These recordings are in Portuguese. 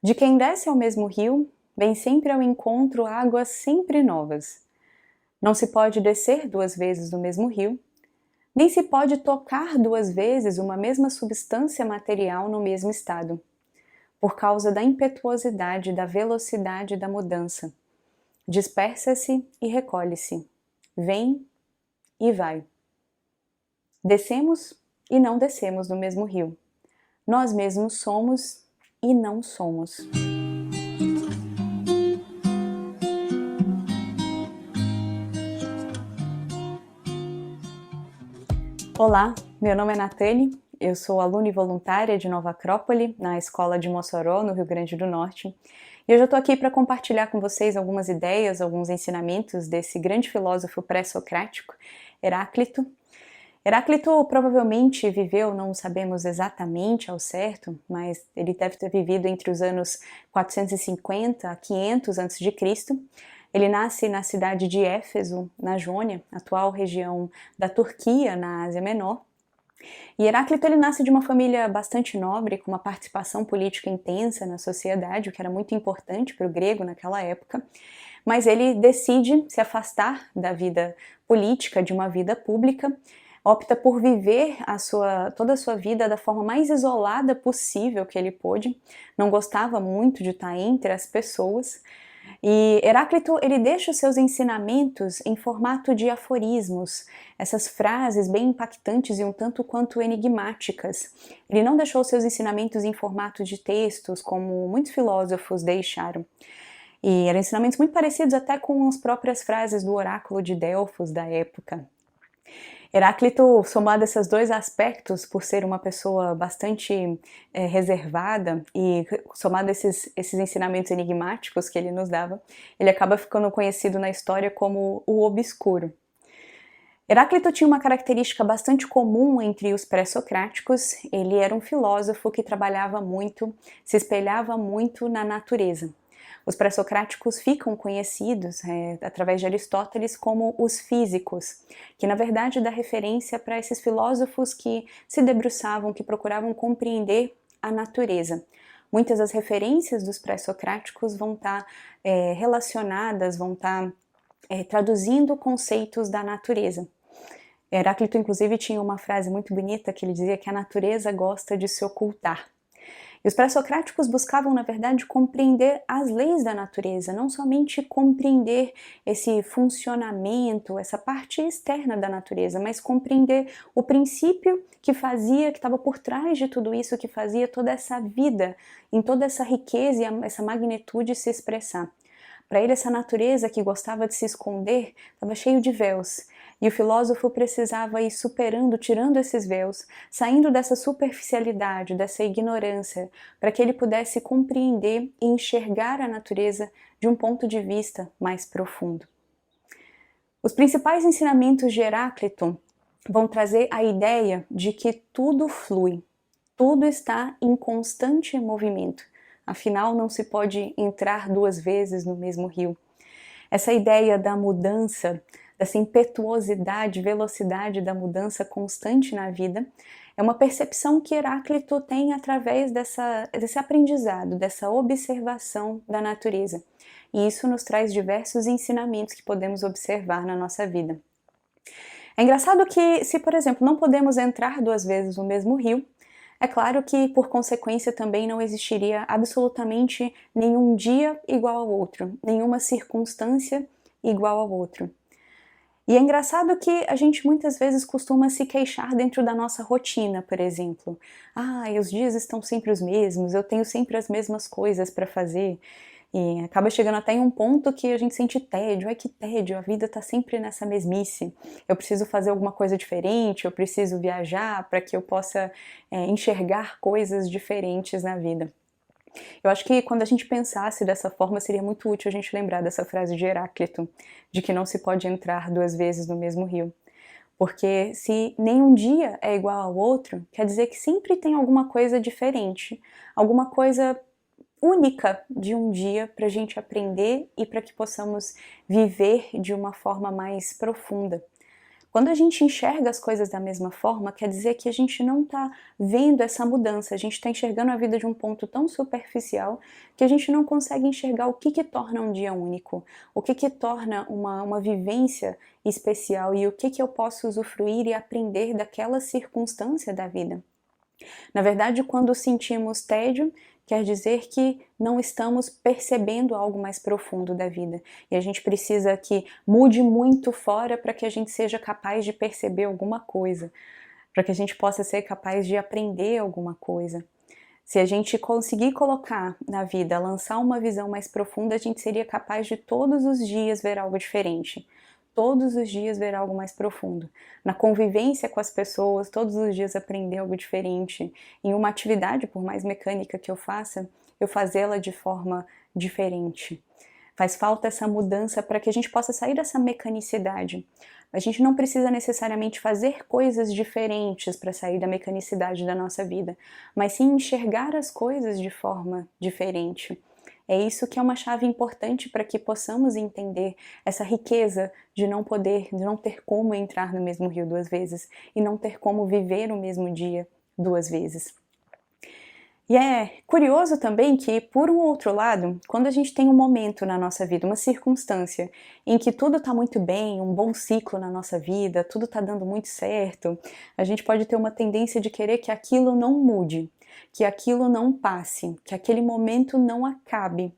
De quem desce ao mesmo rio, vem sempre ao encontro águas sempre novas. Não se pode descer duas vezes no mesmo rio, nem se pode tocar duas vezes uma mesma substância material no mesmo estado, por causa da impetuosidade, da velocidade da mudança. Dispersa-se e recolhe-se, vem e vai. Descemos e não descemos no mesmo rio. Nós mesmos somos e não somos. Olá, meu nome é Natane, eu sou aluna e voluntária de Nova Acrópole, na Escola de Mossoró, no Rio Grande do Norte, e hoje eu estou aqui para compartilhar com vocês algumas ideias, alguns ensinamentos desse grande filósofo pré-socrático, Heráclito. Heráclito provavelmente viveu, não sabemos exatamente ao certo, mas ele deve ter vivido entre os anos 450 a 500 a.C. Ele nasce na cidade de Éfeso, na Jônia, atual região da Turquia, na Ásia Menor. E Heráclito ele nasce de uma família bastante nobre, com uma participação política intensa na sociedade, o que era muito importante para o grego naquela época. Mas ele decide se afastar da vida política, de uma vida pública, opta por viver toda a sua vida da forma mais isolada possível que ele pôde, não gostava muito de estar entre as pessoas. E Heráclito ele deixa os seus ensinamentos em formato de aforismos, essas frases bem impactantes e um tanto quanto enigmáticas. Ele não deixou seus ensinamentos em formato de textos, como muitos filósofos deixaram. E eram ensinamentos muito parecidos até com as próprias frases do oráculo de Delfos da época. Heráclito, somado a esses dois aspectos, por ser uma pessoa bastante reservada e somado a esses ensinamentos enigmáticos que ele nos dava, ele acaba ficando conhecido na história como o obscuro. Heráclito tinha uma característica bastante comum entre os pré-socráticos, ele era um filósofo que trabalhava muito, se espelhava muito na natureza. Os pré-socráticos ficam conhecidos, através de Aristóteles, como os físicos, que na verdade dá referência para esses filósofos que se debruçavam, que procuravam compreender a natureza. Muitas das referências dos pré-socráticos vão estar relacionadas, vão estar traduzindo conceitos da natureza. Heráclito, inclusive, tinha uma frase muito bonita que ele dizia que a natureza gosta de se ocultar. E os pré-socráticos buscavam, na verdade, compreender as leis da natureza, não somente compreender esse funcionamento, essa parte externa da natureza, mas compreender o princípio que fazia, que estava por trás de tudo isso, que fazia toda essa vida, em toda essa riqueza e essa magnitude se expressar. Para ele, essa natureza que gostava de se esconder estava cheio de véus. E o filósofo precisava ir superando, tirando esses véus, saindo dessa superficialidade, dessa ignorância, para que ele pudesse compreender e enxergar a natureza de um ponto de vista mais profundo. Os principais ensinamentos de Heráclito vão trazer a ideia de que tudo flui, tudo está em constante movimento. Afinal, não se pode entrar duas vezes no mesmo rio. Essa ideia da mudança, dessa impetuosidade, velocidade da constante na vida, é uma percepção que Heráclito tem através desse aprendizado, dessa observação da natureza. E isso nos traz diversos ensinamentos que podemos observar na nossa vida. É engraçado que, se por exemplo, não podemos entrar duas vezes no mesmo rio, é claro que, por consequência, também não existiria absolutamente nenhum dia igual ao outro, nenhuma circunstância igual ao outro. E é engraçado que a gente muitas vezes costuma se queixar dentro da nossa rotina, por exemplo. Os dias estão sempre os mesmos, eu tenho sempre as mesmas coisas para fazer. E acaba chegando até em um ponto que a gente sente tédio. Ai, que tédio, a vida tá sempre nessa mesmice. Eu preciso fazer alguma coisa diferente, eu preciso viajar para que eu possa enxergar coisas diferentes na vida. Eu acho que quando a gente pensasse dessa forma, seria muito útil a gente lembrar dessa frase de Heráclito, de que não se pode entrar duas vezes no mesmo rio. Porque se nenhum dia é igual ao outro, quer dizer que sempre tem alguma coisa diferente, alguma coisa única de um dia para a gente aprender e para que possamos viver de uma forma mais profunda. Quando a gente enxerga as coisas da mesma forma, quer dizer que a gente não está vendo essa mudança, a gente está enxergando a vida de um ponto tão superficial que a gente não consegue enxergar o que torna um dia único, o que torna uma vivência especial e o que eu posso usufruir e aprender daquela circunstância da vida. Na verdade, quando sentimos tédio, quer dizer que não estamos percebendo algo mais profundo da vida. E a gente precisa que mude muito fora para que a gente seja capaz de perceber alguma coisa, para que a gente possa ser capaz de aprender alguma coisa. Se a gente conseguir colocar na vida, lançar uma visão mais profunda, a gente seria capaz de todos os dias ver algo diferente. Todos os dias ver algo mais profundo. Na convivência com as pessoas, todos os dias aprender algo diferente. Em uma atividade, por mais mecânica que eu faça, eu fazê-la de forma diferente. Faz falta essa mudança para que a gente possa sair dessa mecanicidade. A gente não precisa necessariamente fazer coisas diferentes para sair da mecanicidade da nossa vida, mas sim enxergar as coisas de forma diferente. É isso que é uma chave importante para que possamos entender essa riqueza de não ter como entrar no mesmo rio duas vezes e não ter como viver o mesmo dia duas vezes. E é curioso também que, por um outro lado, quando a gente tem um momento na nossa vida, uma circunstância em que tudo está muito bem, um bom ciclo na nossa vida, tudo está dando muito certo, a gente pode ter uma tendência de querer que aquilo não mude, que aquilo não passe, que aquele momento não acabe.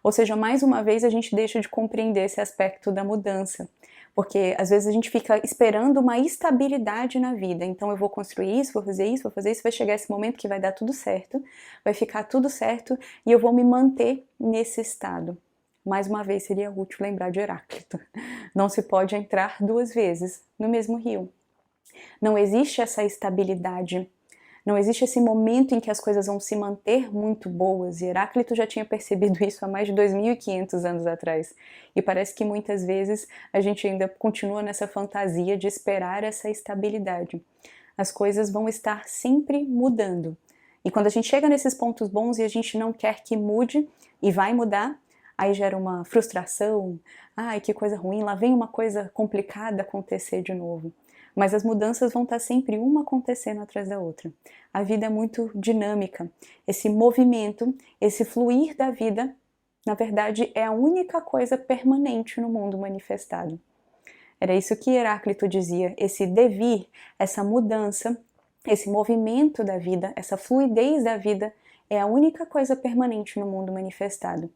Ou seja, mais uma vez a gente deixa de compreender esse aspecto da mudança. Porque às vezes a gente fica esperando uma estabilidade na vida. Então eu vou construir isso, vou fazer isso, vai chegar esse momento que vai dar tudo certo, vai ficar tudo certo e eu vou me manter nesse estado. Mais uma vez seria útil lembrar de Heráclito. Não se pode entrar duas vezes no mesmo rio. Não existe essa estabilidade. Não existe esse momento em que as coisas vão se manter muito boas, e Heráclito já tinha percebido isso há mais de 2.500 anos atrás. E parece que muitas vezes a gente ainda continua nessa fantasia de esperar essa estabilidade. As coisas vão estar sempre mudando. E quando a gente chega nesses pontos bons e a gente não quer que mude, e vai mudar, aí gera uma frustração, ai que coisa ruim, lá vem uma coisa complicada acontecer de novo. Mas as mudanças vão estar sempre uma acontecendo atrás da outra. A vida é muito dinâmica. Esse movimento, esse fluir da vida, na verdade, é a única coisa permanente no mundo manifestado. Era isso que Heráclito dizia, esse devir, essa mudança, esse movimento da vida, essa fluidez da vida, é a única coisa permanente no mundo manifestado.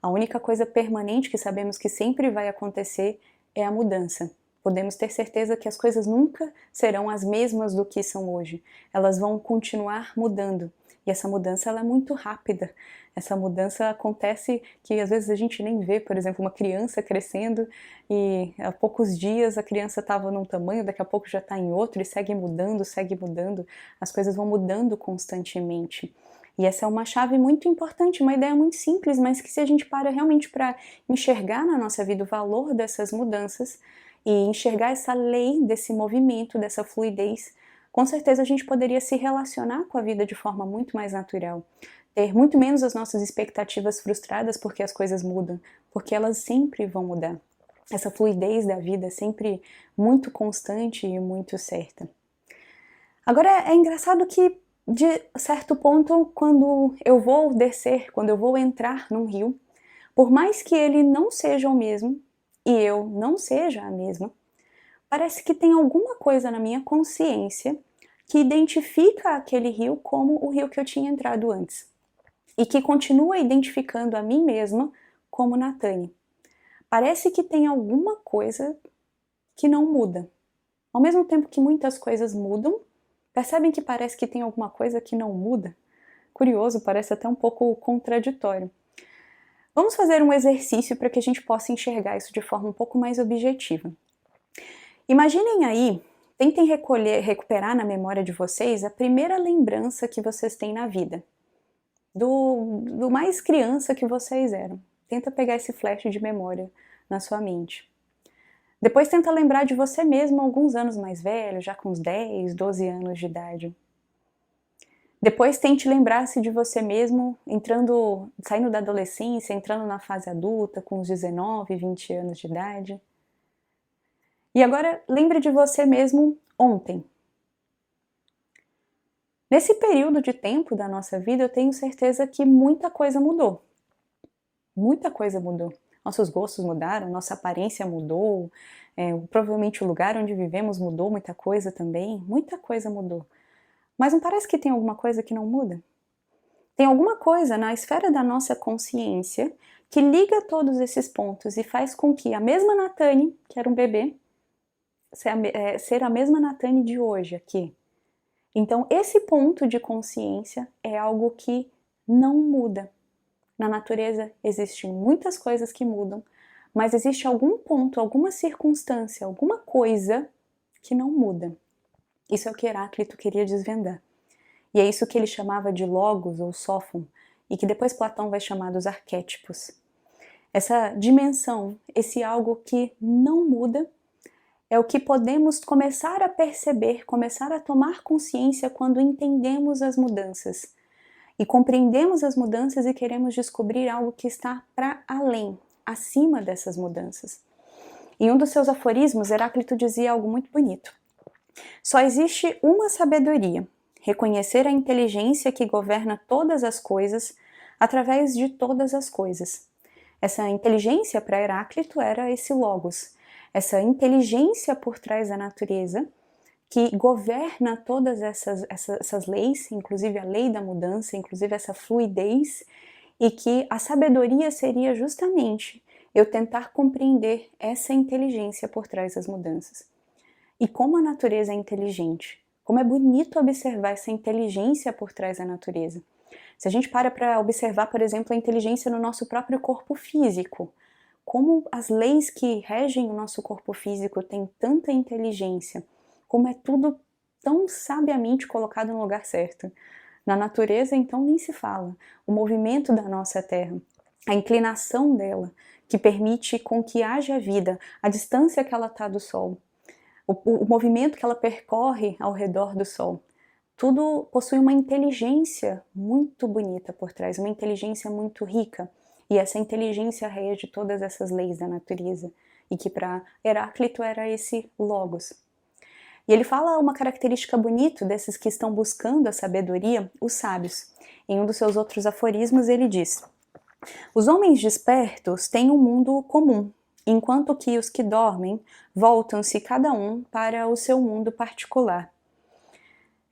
A única coisa permanente que sabemos que sempre vai acontecer é a mudança. Podemos ter certeza que as coisas nunca serão as mesmas do que são hoje. Elas vão continuar mudando. E essa mudança ela é muito rápida. Essa mudança acontece que às vezes a gente nem vê, por exemplo, uma criança crescendo e há poucos dias a criança estava num tamanho, daqui a pouco já está em outro e segue mudando, segue mudando. As coisas vão mudando constantemente. E essa é uma chave muito importante, uma ideia muito simples, mas que se a gente para realmente para enxergar na nossa vida o valor dessas mudanças, e enxergar essa lei desse movimento, dessa fluidez, com certeza a gente poderia se relacionar com a vida de forma muito mais natural, ter muito menos as nossas expectativas frustradas porque as coisas mudam, porque elas sempre vão mudar. Essa fluidez da vida é sempre muito constante e muito certa. Agora é engraçado que de certo ponto, quando eu vou descer, quando eu vou entrar num rio, por mais que ele não seja o mesmo, e eu não seja a mesma, parece que tem alguma coisa na minha consciência que identifica aquele rio como o rio que eu tinha entrado antes. E que continua identificando a mim mesma como Natane. Parece que tem alguma coisa que não muda. Ao mesmo tempo que muitas coisas mudam, percebem que parece que tem alguma coisa que não muda? Curioso, parece até um pouco contraditório. Vamos fazer um exercício para que a gente possa enxergar isso de forma um pouco mais objetiva. Imaginem aí, tentem recuperar na memória de vocês a primeira lembrança que vocês têm na vida. Do mais criança que vocês eram. Tenta pegar esse flash de memória na sua mente. Depois tenta lembrar de você mesmo alguns anos mais velho, já com uns 10, 12 anos de idade. Depois tente lembrar-se de você mesmo saindo da adolescência, entrando na fase adulta, com uns 19, 20 anos de idade. E agora lembre de você mesmo ontem. Nesse período de tempo da nossa vida, eu tenho certeza que muita coisa mudou. Muita coisa mudou. Nossos gostos mudaram, nossa aparência mudou, provavelmente o lugar onde vivemos mudou muita coisa também. Muita coisa mudou. Mas não parece que tem alguma coisa que não muda? Tem alguma coisa na esfera da nossa consciência que liga todos esses pontos e faz com que a mesma Natane, que era um bebê, ser a mesma Natane de hoje aqui. Então, esse ponto de consciência é algo que não muda. Na natureza existem muitas coisas que mudam, mas existe algum ponto, alguma circunstância, alguma coisa que não muda. Isso é o que Heráclito queria desvendar. E é isso que ele chamava de logos ou sófon, e que depois Platão vai chamar dos arquétipos. Essa dimensão, esse algo que não muda, é o que podemos começar a perceber, começar a tomar consciência quando entendemos as mudanças. E compreendemos as mudanças e queremos descobrir algo que está para além, acima dessas mudanças. Em um dos seus aforismos, Heráclito dizia algo muito bonito. Só existe uma sabedoria, reconhecer a inteligência que governa todas as coisas através de todas as coisas. Essa inteligência para Heráclito era esse logos, essa inteligência por trás da natureza que governa todas essas leis, inclusive a lei da mudança, inclusive essa fluidez, e que a sabedoria seria justamente eu tentar compreender essa inteligência por trás das mudanças. E como a natureza é inteligente, como é bonito observar essa inteligência por trás da natureza. Se a gente para observar, por exemplo, a inteligência no nosso próprio corpo físico, como as leis que regem o nosso corpo físico têm tanta inteligência, como é tudo tão sabiamente colocado no lugar certo. Na natureza, então, nem se fala. O movimento da nossa Terra, a inclinação dela, que permite com que haja vida, a distância que ela está do Sol, o movimento que ela percorre ao redor do Sol, tudo possui uma inteligência muito bonita por trás, uma inteligência muito rica. E essa inteligência rege todas essas leis da natureza, e que para Heráclito era esse logos. E ele fala uma característica bonita desses que estão buscando a sabedoria, os sábios. Em um dos seus outros aforismos ele diz: os homens despertos têm um mundo comum, enquanto que os que dormem voltam-se cada um para o seu mundo particular.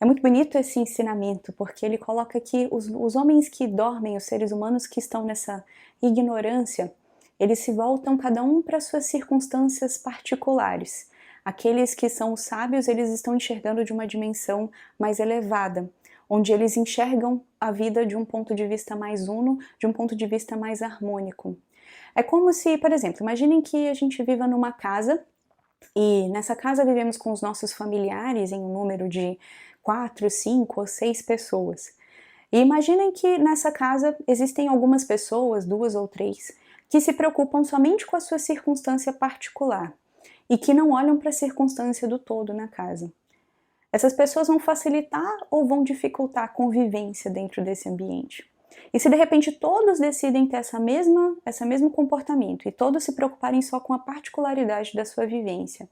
É muito bonito esse ensinamento, porque ele coloca que os homens que dormem, os seres humanos que estão nessa ignorância, eles se voltam cada um para suas circunstâncias particulares. Aqueles que são sábios, eles estão enxergando de uma dimensão mais elevada, onde eles enxergam a vida de um ponto de vista mais uno, de um ponto de vista mais harmônico. É como se, por exemplo, imaginem que a gente viva numa casa e nessa casa vivemos com os nossos familiares em um número de 4, 5 ou 6 pessoas. E imaginem que nessa casa existem algumas pessoas, 2 ou 3, que se preocupam somente com a sua circunstância particular e que não olham para a circunstância do todo na casa. Essas pessoas vão facilitar ou vão dificultar a convivência dentro desse ambiente? E se de repente todos decidem ter esse mesmo comportamento e todos se preocuparem só com a particularidade da sua vivência,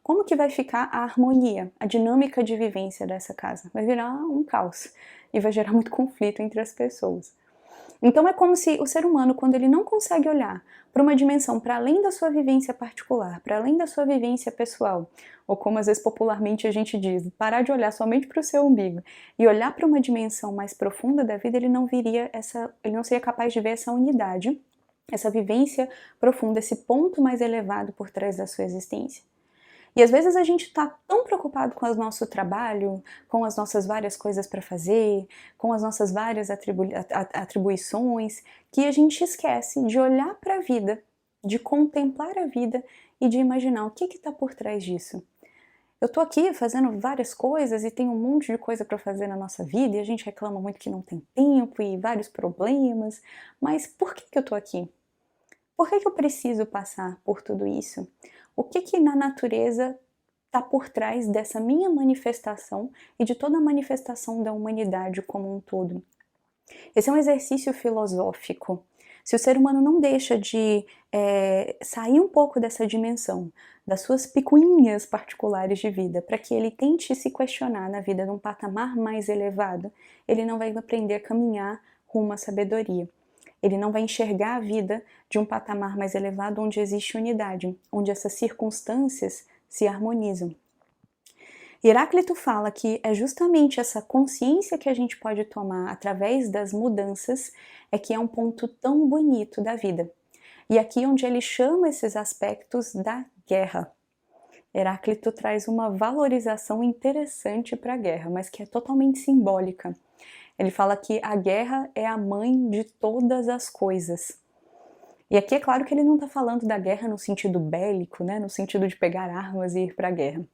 como que vai ficar a harmonia, a dinâmica de vivência dessa casa? Vai virar um caos e vai gerar muito conflito entre as pessoas. Então é como se o ser humano, quando ele não consegue olhar para uma dimensão para além da sua vivência particular, para além da sua vivência pessoal, ou como às vezes popularmente a gente diz, parar de olhar somente para o seu umbigo e olhar para uma dimensão mais profunda da vida, ele não seria capaz de ver essa unidade, essa vivência profunda, esse ponto mais elevado por trás da sua existência. E às vezes a gente está tão preocupado com o nosso trabalho, com as nossas várias coisas para fazer, com as nossas várias atribuições, que a gente esquece de olhar para a vida, de contemplar a vida e de imaginar o que está por trás disso. Eu estou aqui fazendo várias coisas e tem um monte de coisa para fazer na nossa vida e a gente reclama muito que não tem tempo e vários problemas, mas por que eu estou aqui? Por que eu preciso passar por tudo isso? O que na natureza está por trás dessa minha manifestação e de toda a manifestação da humanidade como um todo? Esse é um exercício filosófico. Se o ser humano não deixa de sair um pouco dessa dimensão, das suas picuinhas particulares de vida, para que ele tente se questionar na vida num patamar mais elevado, ele não vai aprender a caminhar rumo à sabedoria. Ele não vai enxergar a vida de um patamar mais elevado onde existe unidade, onde essas circunstâncias se harmonizam. Heráclito fala que é justamente essa consciência que a gente pode tomar através das mudanças que é um ponto tão bonito da vida. E aqui onde ele chama esses aspectos da guerra. Heráclito traz uma valorização interessante para a guerra, mas que é totalmente simbólica. Ele fala que a guerra é a mãe de todas as coisas. E aqui é claro que ele não está falando da guerra no sentido bélico, né, no sentido de pegar armas e ir para a guerra,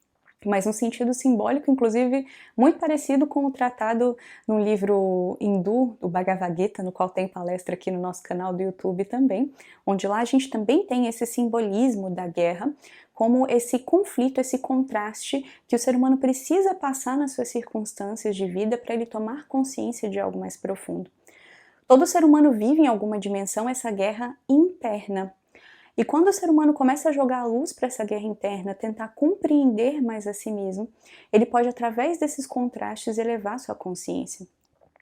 mas um sentido simbólico, inclusive, muito parecido com o tratado no livro hindu, do Bhagavad Gita, no qual tem palestra aqui no nosso canal do YouTube também, onde lá a gente também tem esse simbolismo da guerra, como esse conflito, esse contraste que o ser humano precisa passar nas suas circunstâncias de vida para ele tomar consciência de algo mais profundo. Todo ser humano vive em alguma dimensão essa guerra interna. E quando o ser humano começa a jogar a luz para essa guerra interna, tentar compreender mais a si mesmo, ele pode, através desses contrastes, elevar sua consciência.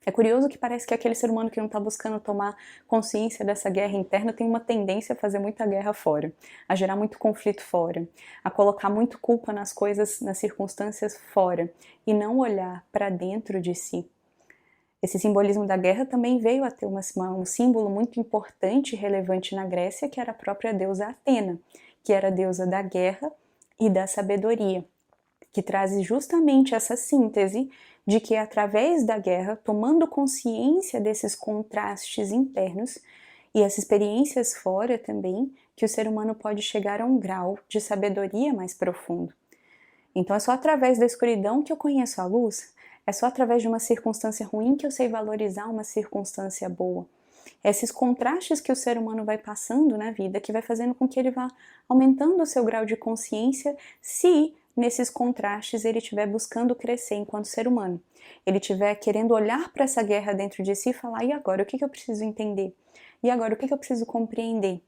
É curioso que parece que aquele ser humano que não está buscando tomar consciência dessa guerra interna tem uma tendência a fazer muita guerra fora, a gerar muito conflito fora, a colocar muito culpa nas coisas, nas circunstâncias fora, e não olhar para dentro de si. Esse simbolismo da guerra também veio a ter um símbolo muito importante e relevante na Grécia, que era a própria deusa Atena, que era a deusa da guerra e da sabedoria, que traz justamente essa síntese de que através da guerra, tomando consciência desses contrastes internos e as experiências fora também, que o ser humano pode chegar a um grau de sabedoria mais profundo. Então é só através da escuridão que eu conheço a luz. É só através de uma circunstância ruim que eu sei valorizar uma circunstância boa. Esses contrastes que o ser humano vai passando na vida, que vai fazendo com que ele vá aumentando o seu grau de consciência, se nesses contrastes ele estiver buscando crescer enquanto ser humano. Ele estiver querendo olhar para essa guerra dentro de si e falar, e agora, o que eu preciso entender? E agora, o que eu preciso compreender?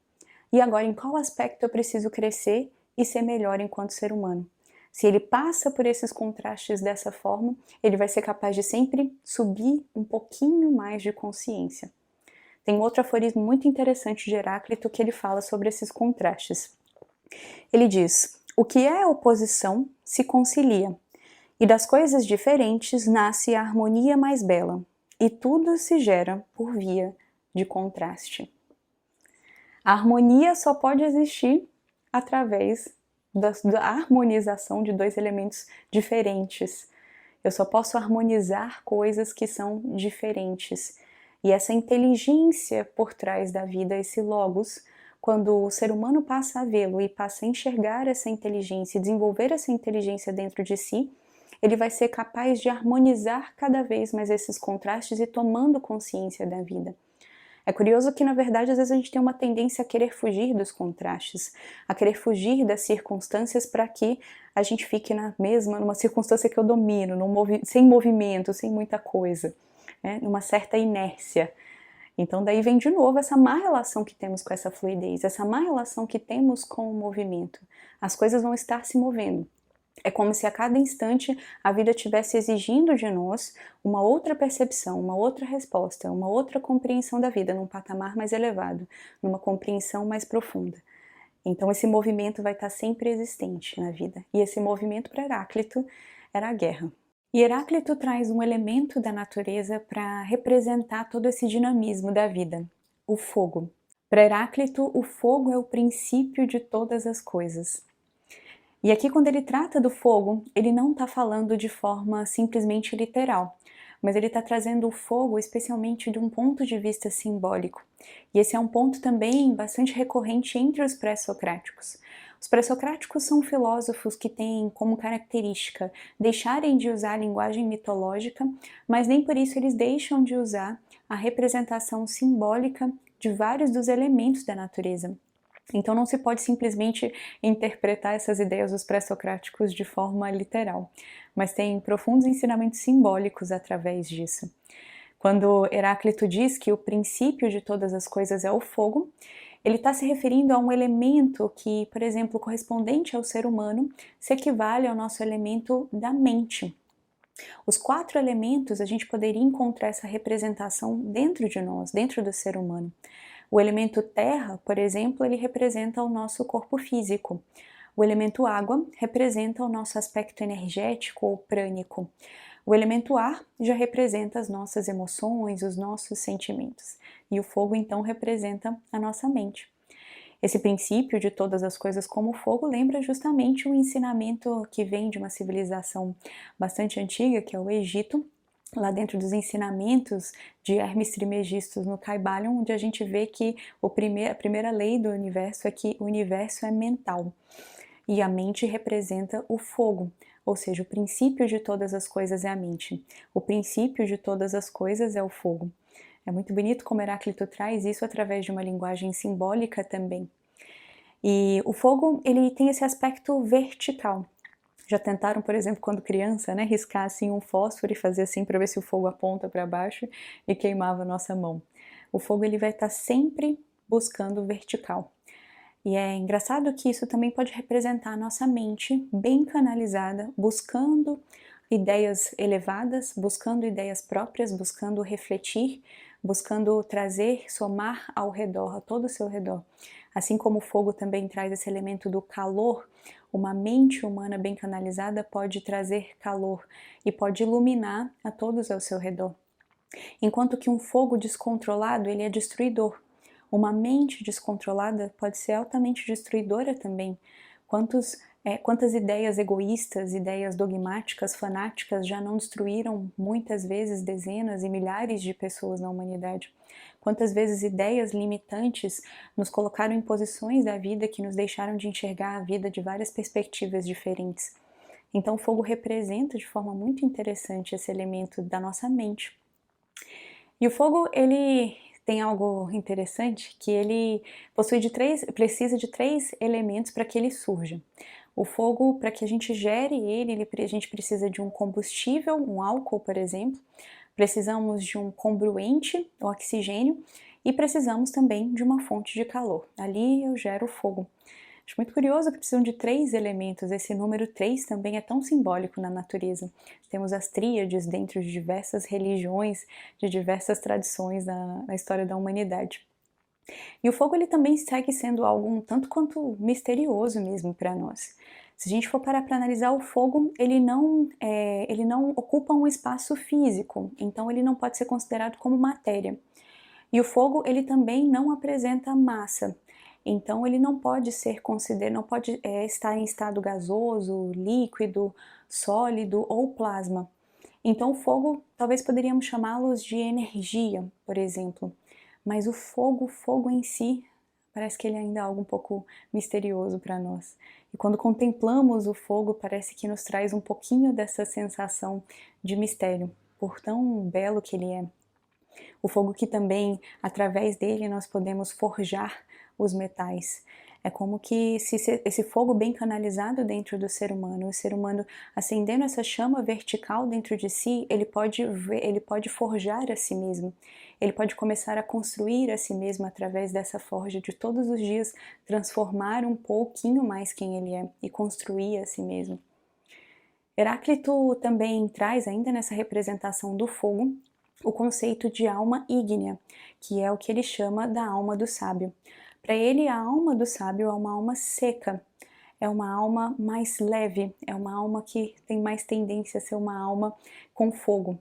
E agora, em qual aspecto eu preciso crescer e ser melhor enquanto ser humano? Se ele passa por esses contrastes dessa forma, ele vai ser capaz de sempre subir um pouquinho mais de consciência. Tem outro aforismo muito interessante de Heráclito que ele fala sobre esses contrastes. Ele diz: o que é oposição se concilia, e das coisas diferentes nasce a harmonia mais bela, e tudo se gera por via de contraste. A harmonia só pode existir através da harmonização de dois elementos diferentes. Eu só posso harmonizar coisas que são diferentes. E essa inteligência por trás da vida, esse logos, quando o ser humano passa a vê-lo e passa a enxergar essa inteligência e desenvolver essa inteligência dentro de si, ele vai ser capaz de harmonizar cada vez mais esses contrastes e tomando consciência da vida. É curioso que, na verdade, às vezes a gente tem uma tendência a querer fugir dos contrastes, a querer fugir das circunstâncias para que a gente fique numa circunstância que eu domino, sem movimento, sem muita coisa, né? Numa certa inércia. Então daí vem de novo essa má relação que temos com essa fluidez, essa má relação que temos com o movimento. As coisas vão estar se movendo. É como se a cada instante a vida estivesse exigindo de nós uma outra percepção, uma outra resposta, uma outra compreensão da vida, num patamar mais elevado, numa compreensão mais profunda. Então esse movimento vai estar sempre existente na vida. E esse movimento para Heráclito era a guerra. E Heráclito traz um elemento da natureza para representar todo esse dinamismo da vida, o fogo. Para Heráclito, o fogo é o princípio de todas as coisas. E aqui, quando ele trata do fogo, ele não está falando de forma simplesmente literal, mas ele está trazendo o fogo especialmente de um ponto de vista simbólico. E esse é um ponto também bastante recorrente entre os pré-socráticos. Os pré-socráticos são filósofos que têm como característica deixarem de usar a linguagem mitológica, mas nem por isso eles deixam de usar a representação simbólica de vários dos elementos da natureza. Então não se pode simplesmente interpretar essas ideias dos pré-socráticos de forma literal, mas tem profundos ensinamentos simbólicos através disso. Quando Heráclito diz que o princípio de todas as coisas é o fogo, ele está se referindo a um elemento que, por exemplo, correspondente ao ser humano, se equivale ao nosso elemento da mente. Os 4 elementos, a gente poderia encontrar essa representação dentro de nós, dentro do ser humano. O elemento terra, por exemplo, ele representa o nosso corpo físico. O elemento água representa o nosso aspecto energético ou prânico. O elemento ar já representa as nossas emoções, os nossos sentimentos. E o fogo, então, representa a nossa mente. Esse princípio de todas as coisas como fogo lembra justamente um ensinamento que vem de uma civilização bastante antiga, que é o Egito, lá dentro dos ensinamentos de Hermes Trismegisto no Kybalion, onde a gente vê que a primeira lei do universo é que o universo é mental. E a mente representa o fogo, ou seja, o princípio de todas as coisas é a mente. O princípio de todas as coisas é o fogo. É muito bonito como Heráclito traz isso através de uma linguagem simbólica também. E o fogo, ele tem esse aspecto vertical. Já tentaram, por exemplo, quando criança, né, riscar assim um fósforo e fazer assim para ver se o fogo aponta para baixo e queimava a nossa mão. O fogo, ele vai estar sempre buscando vertical. E é engraçado que isso também pode representar a nossa mente bem canalizada, buscando ideias elevadas, buscando ideias próprias, buscando refletir, buscando trazer, somar ao redor, a todo o seu redor. Assim como o fogo também traz esse elemento do calor, uma mente humana bem canalizada pode trazer calor e pode iluminar a todos ao seu redor. Enquanto que um fogo descontrolado, ele é destruidor. Uma mente descontrolada pode ser altamente destruidora também. Quantas ideias egoístas, ideias dogmáticas, fanáticas já não destruíram muitas vezes dezenas e milhares de pessoas na humanidade? Quantas vezes ideias limitantes nos colocaram em posições da vida que nos deixaram de enxergar a vida de várias perspectivas diferentes? Então o fogo representa de forma muito interessante esse elemento da nossa mente. E o fogo, ele tem algo interessante, que ele precisa de 3 elementos para que ele surja. O fogo, para que a gente gere ele, a gente precisa de um combustível, um álcool, por exemplo, precisamos de um congruente, o oxigênio, e precisamos também de uma fonte de calor. Ali eu gero o fogo. Acho muito curioso que precisam de 3 elementos, esse número 3 também é tão simbólico na natureza. Temos as tríades dentro de diversas religiões, de diversas tradições na história da humanidade. E o fogo, ele também segue sendo algo um tanto quanto misterioso mesmo para nós. Se a gente for parar para analisar o fogo, ele não ocupa um espaço físico, então ele não pode ser considerado como matéria. E o fogo, ele também não apresenta massa. Então ele não pode ser considerado, não pode estar em estado gasoso, líquido, sólido ou plasma. Então o fogo, talvez poderíamos chamá-los de energia, por exemplo. Mas o fogo em si, parece que ele ainda é algo um pouco misterioso para nós. E quando contemplamos o fogo, parece que nos traz um pouquinho dessa sensação de mistério, por tão belo que ele é. O fogo que também, através dele, nós podemos forjar os metais. É como que se esse fogo bem canalizado dentro do ser humano, o ser humano acendendo essa chama vertical dentro de si, ele pode forjar a si mesmo. Ele pode começar a construir a si mesmo através dessa forja de todos os dias, transformar um pouquinho mais quem ele é e construir a si mesmo. Heráclito também traz, ainda nessa representação do fogo, o conceito de alma ígnea, que é o que ele chama da alma do sábio. Para ele, a alma do sábio é uma alma seca, é uma alma mais leve, é uma alma que tem mais tendência a ser uma alma com fogo,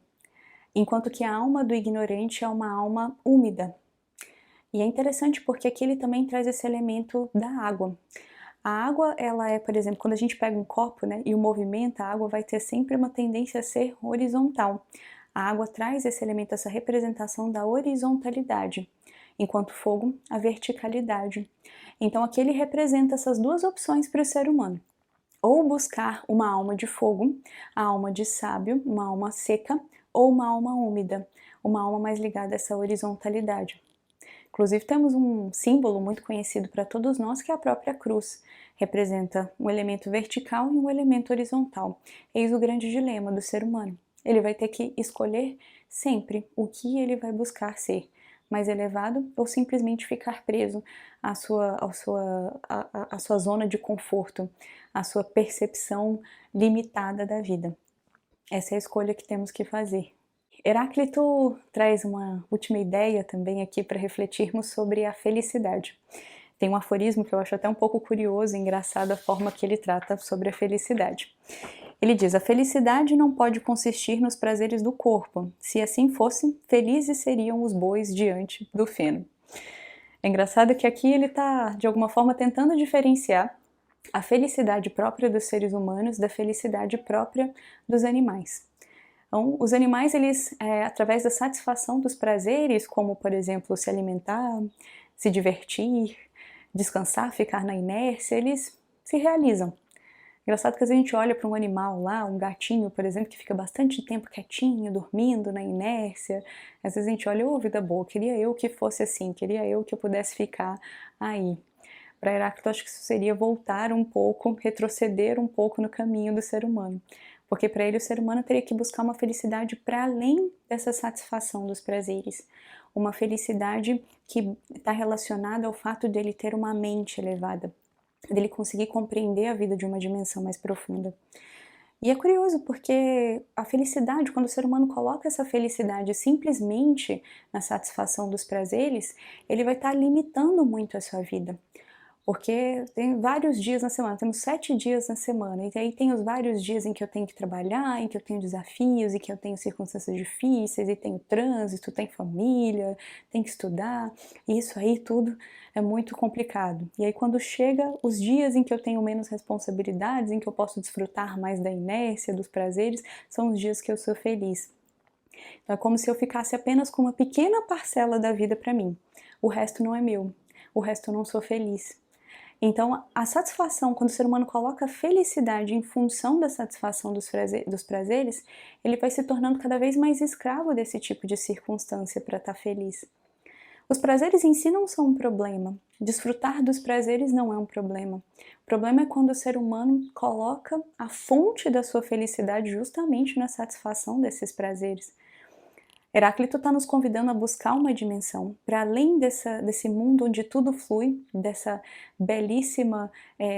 enquanto que a alma do ignorante é uma alma úmida. E é interessante porque aqui ele também traz esse elemento da água. A água, ela é, por exemplo, quando a gente pega um copo, né, e o movimenta, a água vai ter sempre uma tendência a ser horizontal. A água traz esse elemento, essa representação da horizontalidade, enquanto o fogo, a verticalidade. Então aqui ele representa essas 2 opções para o ser humano. Ou buscar uma alma de fogo, a alma de sábio, uma alma seca, ou uma alma úmida, uma alma mais ligada a essa horizontalidade. Inclusive temos um símbolo muito conhecido para todos nós, que é a própria cruz. Representa um elemento vertical e um elemento horizontal. Eis o grande dilema do ser humano. Ele vai ter que escolher sempre o que ele vai buscar ser, mais elevado ou simplesmente ficar preso à sua zona de conforto, à sua percepção limitada da vida. Essa é a escolha que temos que fazer. Heráclito traz uma última ideia também aqui para refletirmos sobre a felicidade. Tem um aforismo que eu acho até um pouco curioso e engraçado a forma que ele trata sobre a felicidade. Ele diz: a felicidade não pode consistir nos prazeres do corpo. Se assim fosse, felizes seriam os bois diante do feno. É engraçado que aqui ele está, de alguma forma, tentando diferenciar a felicidade própria dos seres humanos da felicidade própria dos animais. Então, os animais, eles, através da satisfação dos prazeres, como, por exemplo, se alimentar, se divertir, descansar, ficar na inércia, eles se realizam. Engraçado que às vezes a gente olha para um animal lá, um gatinho, por exemplo, que fica bastante tempo quietinho, dormindo na inércia. Às vezes a gente olha, ô, vida boa, queria eu que fosse assim, queria eu que eu pudesse ficar aí. Para Heráclito, acho que isso seria voltar um pouco, retroceder um pouco no caminho do ser humano. Porque para ele o ser humano teria que buscar uma felicidade para além dessa satisfação dos prazeres. Uma felicidade que está relacionada ao fato dele ter uma mente elevada, dele conseguir compreender a vida de uma dimensão mais profunda. E é curioso porque a felicidade, quando o ser humano coloca essa felicidade simplesmente na satisfação dos prazeres, ele vai estar limitando muito a sua vida. Porque tem vários dias na semana, temos 7 dias na semana, e aí tem os vários dias em que eu tenho que trabalhar, em que eu tenho desafios, em que eu tenho circunstâncias difíceis, e tenho trânsito, tem família, tem que estudar, e isso aí tudo é muito complicado. E aí quando chega os dias em que eu tenho menos responsabilidades, em que eu posso desfrutar mais da inércia, dos prazeres, são os dias que eu sou feliz. Então é como se eu ficasse apenas com uma pequena parcela da vida para mim. O resto não é meu, o resto eu não sou feliz. Então, a satisfação, quando o ser humano coloca a felicidade em função da satisfação dos prazeres, ele vai se tornando cada vez mais escravo desse tipo de circunstância para estar feliz. Os prazeres em si não são um problema. Desfrutar dos prazeres não é um problema. O problema é quando o ser humano coloca a fonte da sua felicidade justamente na satisfação desses prazeres. Heráclito está nos convidando a buscar uma dimensão para além desse mundo onde tudo flui, dessa belíssima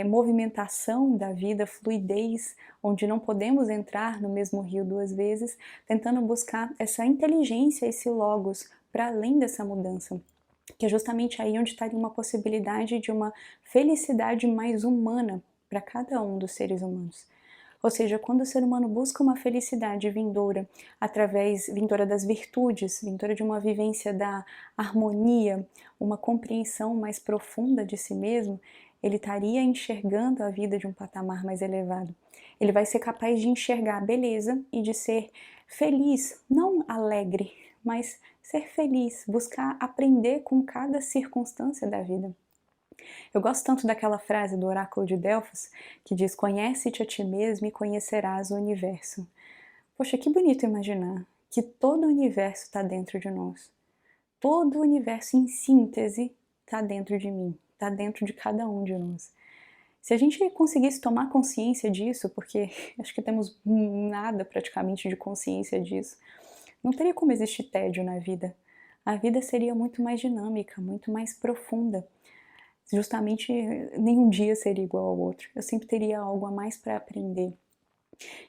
movimentação da vida, fluidez, onde não podemos entrar no mesmo rio 2 vezes, tentando buscar essa inteligência, esse logos, para além dessa mudança, que é justamente aí onde estaria uma possibilidade de uma felicidade mais humana para cada um dos seres humanos. Ou seja, quando o ser humano busca uma felicidade vindoura vindoura das virtudes, vindoura de uma vivência da harmonia, uma compreensão mais profunda de si mesmo, ele estaria enxergando a vida de um patamar mais elevado. Ele vai ser capaz de enxergar a beleza e de ser feliz, não alegre, mas ser feliz, buscar aprender com cada circunstância da vida. Eu gosto tanto daquela frase do oráculo de Delfos que diz: conhece-te a ti mesmo e conhecerás o universo. Poxa, que bonito imaginar que todo o universo está dentro de nós. Todo o universo em síntese está dentro de mim, está dentro de cada um de nós. Se a gente conseguisse tomar consciência disso, porque acho que temos nada praticamente de consciência disso, não teria como existir tédio na vida. A vida seria muito mais dinâmica, muito mais profunda. Justamente nenhum dia seria igual ao outro. Eu sempre teria algo a mais para aprender.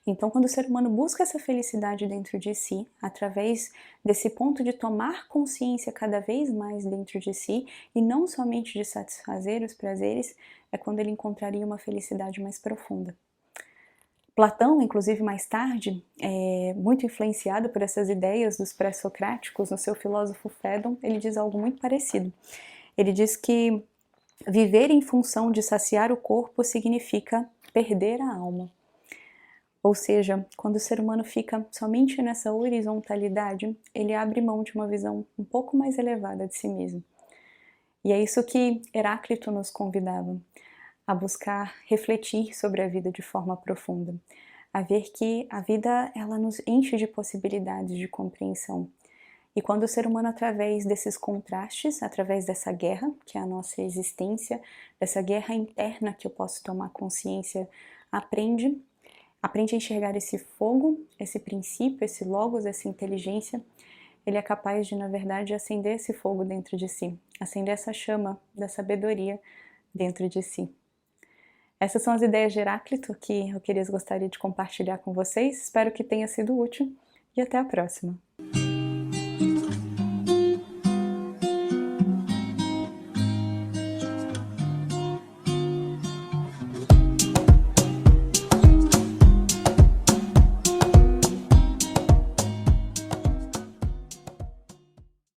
Então, quando o ser humano busca essa felicidade dentro de si, através desse ponto de tomar consciência cada vez mais dentro de si, e não somente de satisfazer os prazeres, é quando ele encontraria uma felicidade mais profunda. Platão, inclusive mais tarde, muito influenciado por essas ideias dos pré-socráticos, no seu Filósofo Fédon, ele diz algo muito parecido. Ele diz que viver em função de saciar o corpo significa perder a alma. Ou seja, quando o ser humano fica somente nessa horizontalidade, ele abre mão de uma visão um pouco mais elevada de si mesmo. E é isso que Heráclito nos convidava, a buscar refletir sobre a vida de forma profunda, a ver que a vida ela nos enche de possibilidades de compreensão. E quando o ser humano, através desses contrastes, através dessa guerra, que é a nossa existência, dessa guerra interna que eu posso tomar consciência, aprende aprende a enxergar esse fogo, esse princípio, esse logos, essa inteligência, ele é capaz de, na verdade, acender esse fogo dentro de si, acender essa chama da sabedoria dentro de si. Essas são as ideias de Heráclito que eu gostaria de compartilhar com vocês. Espero que tenha sido útil e até a próxima.